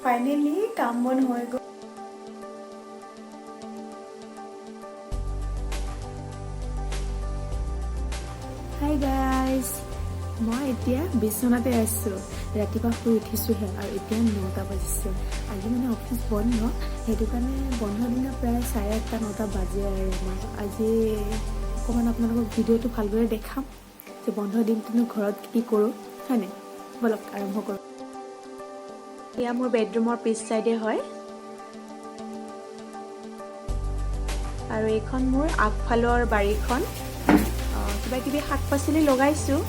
Finally কাম বন হৈ গ'ল। হাই গাইজ, মই এতিয়া বিচনাতে আছোঁ। ৰাতিপুৱা শুই উঠিছোঁহে আৰু এতিয়া 9টা বাজিছে। আজি মানে অফিচ বন্ধ, সেইটো কাৰণে বন্ধ দিনা প্ৰায় 8:30 9টা বাজে আৰু মই আজি অকণমান আপোনালোকক ভিডিঅ'টো ভালদৰে দেখাম যে বন্ধ দিনটোনো ঘৰত কি কৰোঁ, হয়নে? বলক আৰম্ভ কৰোঁ। এয়া মোৰ বেডৰুমৰ পিছ চাইডে হয় আৰু এইখন মোৰ আগফালৰ বাৰীখন। কিবা কিবি শাক পাচলি লগাইছোঁ,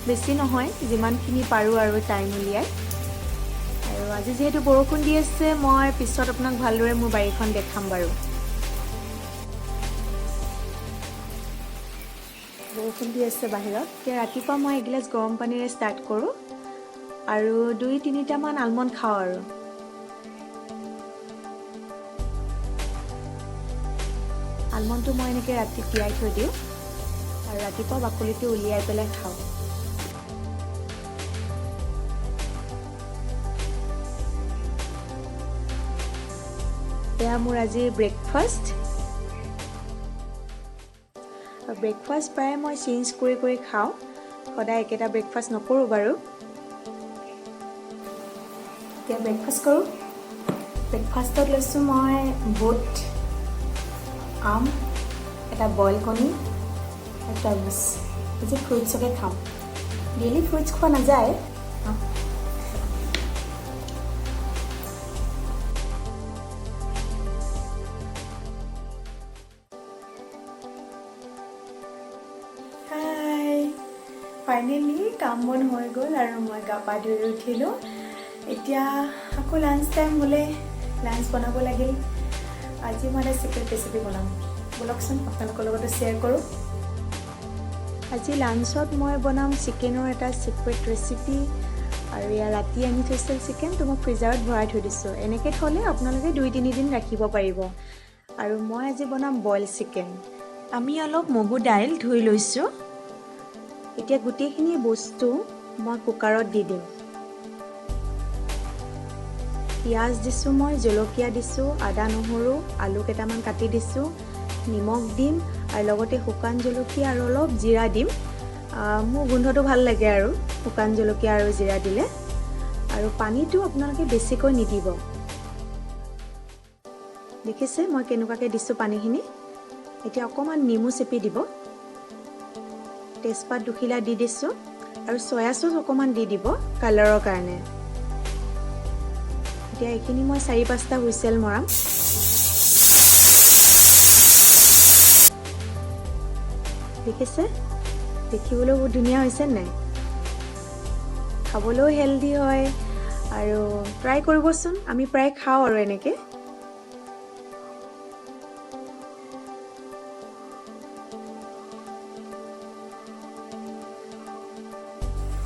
বেছি নহয়, যিমানখিনি পাৰোঁ আৰু টাইম উলিয়াই। আৰু আজি যিহেতু বৰষুণ দি আছে, মই পিছত আপোনাক ভালদৰে মোৰ বাৰীখন দেখাম বাৰু। বৰষুণ দি আছে বাহিৰত। এতিয়া ৰাতিপুৱা মই এগিলাচ গৰম পানীৰে ষ্টাৰ্ট কৰোঁ আৰু 2-3টামান আলমণ্ড খাওঁ আৰু। আলমণ্ডটো মই এনেকৈ ৰাতি তিয়াই থৈ দিওঁ আৰু ৰাতিপুৱা বাকলিটো উলিয়াই পেলাই খাওঁ। এয়া মোৰ আজিৰ ব্ৰেকফাষ্ট। ব্ৰেকফাষ্ট প্ৰায় মই চেঞ্জ কৰি কৰি খাওঁ, সদায় একেটা ব্ৰেকফাষ্ট নকৰোঁ বাৰু। এতিয়া ব্ৰেকফাষ্ট কৰোঁ। ব্ৰেকফাষ্টত লৈছোঁ মই বুট, আম, এটা বইল কণী আৰু তৰমুজ। আজি ফ্ৰুটছকে খাওঁ। ডেইলি ফ্ৰুটছ খোৱা নাযায়। ফাইনেলি কাম বন হৈ গ'ল আৰু মই গা পা ধুই উঠিলোঁ। এতিয়া আকৌ লাঞ্চ টাইম হ'লে লাঞ্চ বনাব লাগিল। আজি মই এটা চিক্ৰেট ৰেচিপি বনাম, বলকচোন আপোনালোকৰ লগতো শ্বেয়াৰ কৰোঁ। আজি লাঞ্চত মই বনাম চিকেনৰ এটা চিক্ৰেট ৰেচিপি। আৰু ইয়াৰ ৰাতি আনি থৈছিল চিকেনটো মই ফ্ৰিজাৰত ভৰাই থৈ দিছোঁ। এনেকৈ থ'লে আপোনালোকে 2-3 দিন ৰাখিব পাৰিব। আৰু মই আজি বনাম বইল চিকেন। আমি অলপ মগু দাইল ধুই লৈছোঁ। এতিয়া গোটেইখিনি বস্তু মই কুকাৰত দি দিম। পিঁয়াজ দিছোঁ, মই জলকীয়া দিছোঁ, আদা নহৰু, আলু কেইটামান কাটি দিছোঁ, নিমখ দিম আৰু লগতে শুকান জলকীয়া আৰু অলপ জিৰা দিম। মোৰ গোন্ধটো ভাল লাগে আৰু শুকান জলকীয়া আৰু জিৰা দিলে। আৰু পানীটো আপোনালোকে বেছিকৈ নিদিব। দেখিছে মই কেনেকুৱাকৈ দিছোঁ পানীখিনি। এতিয়া অকণমান নেমু চেপি দিব। তেজপাত দুখিলা দি দিছোঁ আৰু চয়া চচ অকণমান দি দিব কালাৰৰ কাৰণে। এতিয়া এইখিনি মই 4-5টা হুইচেল মৰাম। দেখিছে দেখিবলৈও বহুত ধুনীয়া হৈছে নাই? খাবলৈও হেল্ডি হয় আৰু ট্ৰাই কৰিবচোন। আমি প্ৰায় খাওঁ আৰু এনেকৈ।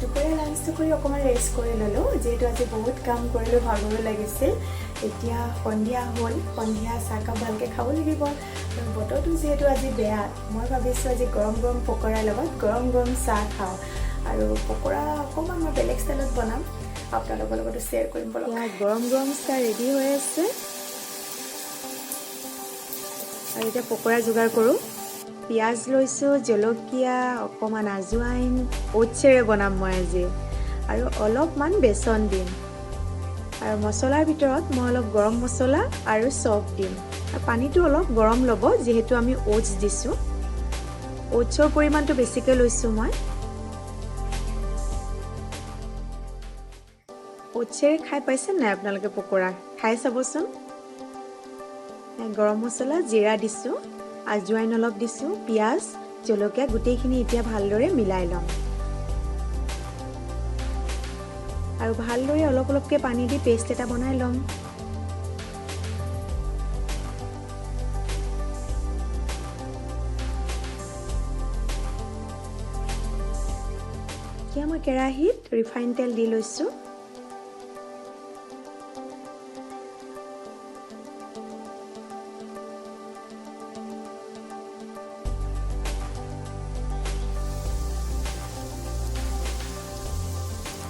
দুপৰীয়া লাঞ্চটো কৰি অকণমান ৰেষ্ট কৰি ল'লোঁ, যিহেতু আজি বহুত কাম কৰিলোঁ, ভাগৰো লাগিছিল। এতিয়া সন্ধিয়া হ'ল, সন্ধিয়া চাহকাপ ভালকৈ খাব লাগিব। আৰু বতৰটো যিহেতু আজি বেয়া, মই ভাবিছোঁ আজি গৰম গৰম পকৰাৰ লগত গৰম গৰম চাহ খাওঁ। আৰু পকৰা অকণমান মই বেলেগ ষ্টাইলত বনাম, আপোনালোকৰ লগতো শ্বেয়াৰ কৰিম। গৰম গৰম চাহ ৰেডি হৈ আছে আৰু এতিয়া পকৰা যোগাৰ কৰোঁ। পিঁয়াজ লৈছোঁ, জলকীয়া, অকণমান আজৱাইন, ওটছেৰে বনাম মই আজি, আৰু অলপমান বেচন দিম। আৰু মছলাৰ ভিতৰত মই অলপ গৰম মছলা আৰু চফ দিম। আৰু পানীটো অলপ গৰম ল'ব, যিহেতু আমি ওটছ দিছোঁ। ওটছৰ পৰিমাণটো বেছিকৈ লৈছোঁ মই। ওটছেৰে খাই পাইছে নাই আপোনালোকে পকৰা? খাই চাবচোন। গৰম মছলা, জিৰা দিছোঁ, আজৱাইন অলপ দিছোঁ, পিঁয়াজ, জলকীয়া গোটেইখিনি এতিয়া ভালদৰে মিলাই ল'ম। আৰু ভালদৰে অলপ অলপকৈ পানী দি পেষ্ট এটা বনাই ল'ম। এতিয়া মই কেৰাহীত ৰিফাইন তেল দি লৈছোঁ।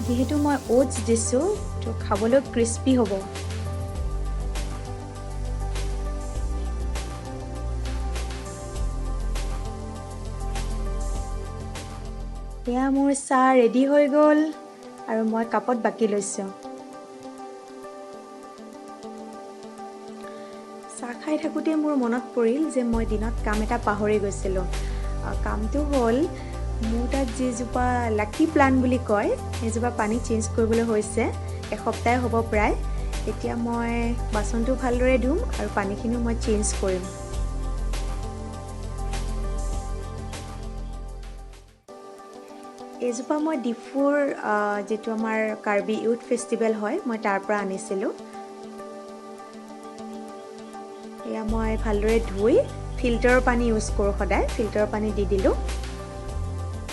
যিহেতু মই ওটছ দিছোঁ, তো খাবলৈ ক্ৰিস্পি হ'ব। এয়া মোৰ চাহ ৰেডি হৈ গ'ল আৰু মই কাপত বাকি লৈছোঁ। চাহ খাই থাকোঁতে মোৰ মনত পৰিল যে মই দিনত কাম এটা পাহৰি গৈছিলোঁ। কামটো হ'ল মোৰ তাত যিজোপা লাকি প্লাণ্ট বুলি কয় সেইজোপা পানী চেঞ্জ কৰিবলৈ হৈছে, এসপ্তাহ হ'ব প্ৰায়। এতিয়া মই বাচনটো ভালদৰে ধুম আৰু পানীখিনিও মই চেঞ্জ কৰিম। এইজোপা মই ডিফুৰ যিটো আমাৰ কাৰ্বি ইউথ ফেষ্টিভেল হয় মই তাৰ পৰা আনিছিলোঁ। এয়া মই ভালদৰে ধুই ফিল্টাৰৰ পানী ইউজ কৰোঁ সদায়, ফিল্টাৰৰ পানী দি দিলোঁ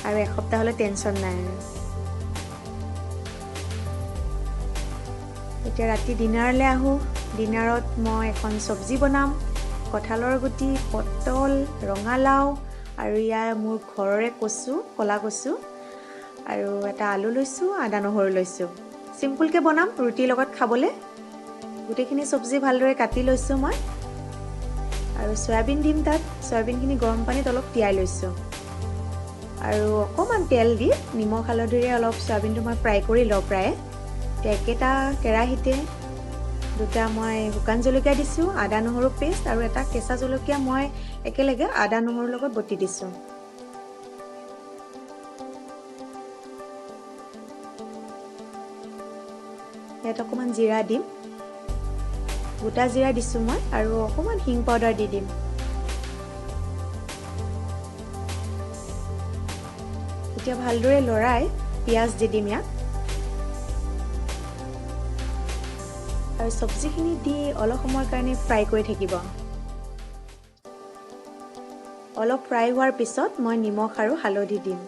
আৰু এসপ্তাহলৈ টেনশ্যন নাই আৰু। এতিয়া ৰাতি ডিনাৰলৈ আহোঁ। ডিনাৰত মই এখন চব্জি বনাম, কঁঠালৰ গুটি, পটল, ৰঙালাও আৰু ইয়াৰ মোৰ ঘৰৰে কচু, ক'লা কচু আৰু এটা আলু লৈছোঁ, আদা নহৰু লৈছোঁ। চিম্পুলকৈ বনাম ৰুটিৰ লগত খাবলৈ। গোটেইখিনি চব্জি ভালদৰে কাটি লৈছোঁ মই আৰু চয়াবিন দিম তাত। চয়াবিনখিনি গৰম পানীত অলপ তিয়াই লৈছোঁ আৰু অকণমান তেল দি নিমখ হালধিৰে অলপ চয়াবিনটো মই ফ্ৰাই কৰি লওঁ প্ৰায়ে। একেটা কেৰাহীতে দুটা মই শুকান জলকীয়া দিছোঁ, আদা নহৰু পেষ্ট আৰু এটা কেঁচা জলকীয়া মই একেলগে আদা নহৰুৰ লগত বটি দিছোঁ। ইয়াত অকণমান জিৰা দিম, গোটা জিৰা দিছোঁ মই আৰু অকণমান হিং পাউডাৰ দি দিম। এতিয়া ভালদৰে লৰাই পিঁয়াজ দি দিম ইয়াত আৰু চব্জিখিনি দি অলপ সময়ৰ কাৰণে ফ্ৰাই কৰি থাকিব। অলপ ফ্ৰাই হোৱাৰ পিছত মই নিমখ আৰু হালধি দিম।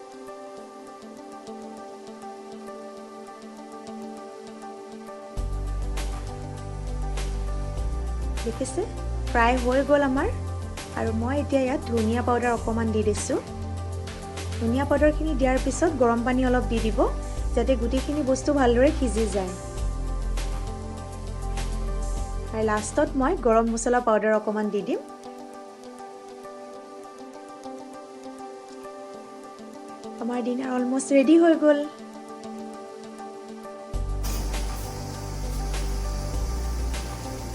দেখিছে ফ্ৰাই হৈ গ'ল আমাৰ আৰু মই এতিয়া ইয়াত ধনিয়া পাউডাৰ অকণমান দি দিছোঁ। ধনিয়া পাউডাৰখিনি দিয়াৰ পিছত গৰম পানী অলপ দি দিব যাতে গোটেইখিনি বস্তু ভালদৰে সিজি যায়। আৰু লাষ্টত মই গৰম মছলা পাউডাৰ অকণমান দি দিম। আমাৰ ডিনাৰ অলমষ্ট ৰেডি হৈ গ'ল।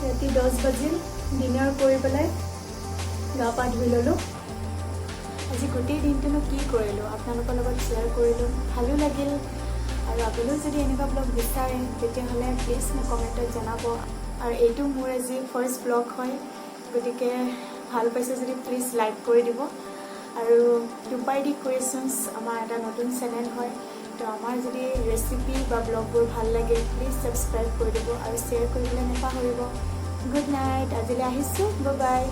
ৰাতি 10 বাজিল, ডিনাৰ কৰি পেলাই গা পা ধুই ল'লোঁ। আজি গোটেই দিনটোনো কি কৰিলোঁ আপোনালোকৰ লগত শ্বেয়াৰ কৰিলোঁ, ভালো লাগিল। আৰু আপুনিও যদি এনেকুৱা ব্লগ বিচাৰে তেতিয়াহ'লে প্লিজ মোক কমেণ্টত জনাব। আৰু এইটো মোৰ আজি ফাৰ্ষ্ট ব্লগ হয়, গতিকে ভাল পাইছে যদি প্লিজ লাইক কৰি দিব। আৰু টুপাইডি কুৱেশ্যনছ আমাৰ এটা নতুন চেনেল হয়, তো আমাৰ যদি ৰেচিপি বা ব্লগবোৰ ভাল লাগে প্লিজ ছাবস্ক্ৰাইব কৰি দিব আৰু শ্বেয়াৰ কৰিবলৈ নাপাহৰিব। গুড নাইট, আজিলৈ আহিছোঁ, বাই বাই।